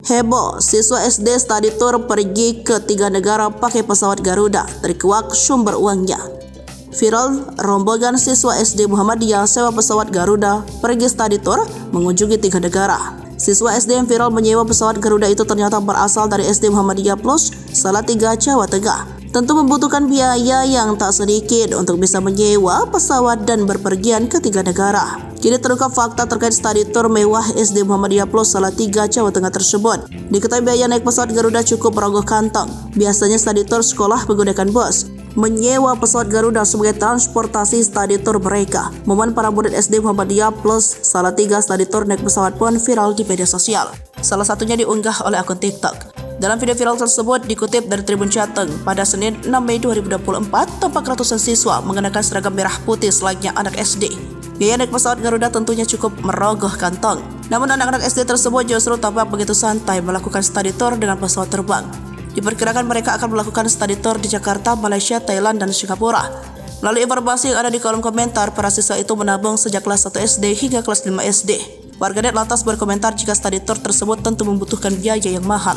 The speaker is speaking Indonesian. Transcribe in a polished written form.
Heboh, siswa SD study tour pergi ke 3 negara pakai pesawat Garuda, terkuak sumber uangnya. Viral, rombongan siswa SD Muhammadiyah sewa pesawat Garuda pergi study tour mengunjungi 3 negara. Siswa SD yang viral menyewa pesawat Garuda itu ternyata berasal dari SD Muhammadiyah Plus, Salatiga, Jawa Tengah. Tentu membutuhkan biaya yang tak sedikit untuk bisa menyewa pesawat dan berpergian ke 3 negara. Kini terungkap fakta terkait study tour mewah SD Muhammadiyah Plus Salatiga, Jawa Tengah tersebut. Diketahui biaya naik pesawat Garuda cukup merogoh kantong. Biasanya study tour sekolah menggunakan bus. Menyewa pesawat Garuda sebagai transportasi study tour mereka. Momen para murid SD Muhammadiyah Plus Salatiga study tour naik pesawat pun viral di media sosial. Salah satunya diunggah oleh akun TikTok. Dalam video viral tersebut dikutip dari Tribun Jateng, pada Senin 6 Mei 2024, tampak ratusan siswa mengenakan seragam merah putih selayaknya anak SD. Biaya naik pesawat Garuda tentunya cukup merogoh kantong. Namun anak-anak SD tersebut justru tampak begitu santai melakukan study tour dengan pesawat terbang. Diperkirakan mereka akan melakukan study tour di Jakarta, Malaysia, Thailand, dan Singapura. Melalui informasi yang ada di kolom komentar, para siswa itu menabung sejak kelas 1 SD hingga kelas 5 SD. Warganet lantas berkomentar jika study tour tersebut tentu membutuhkan biaya yang mahal.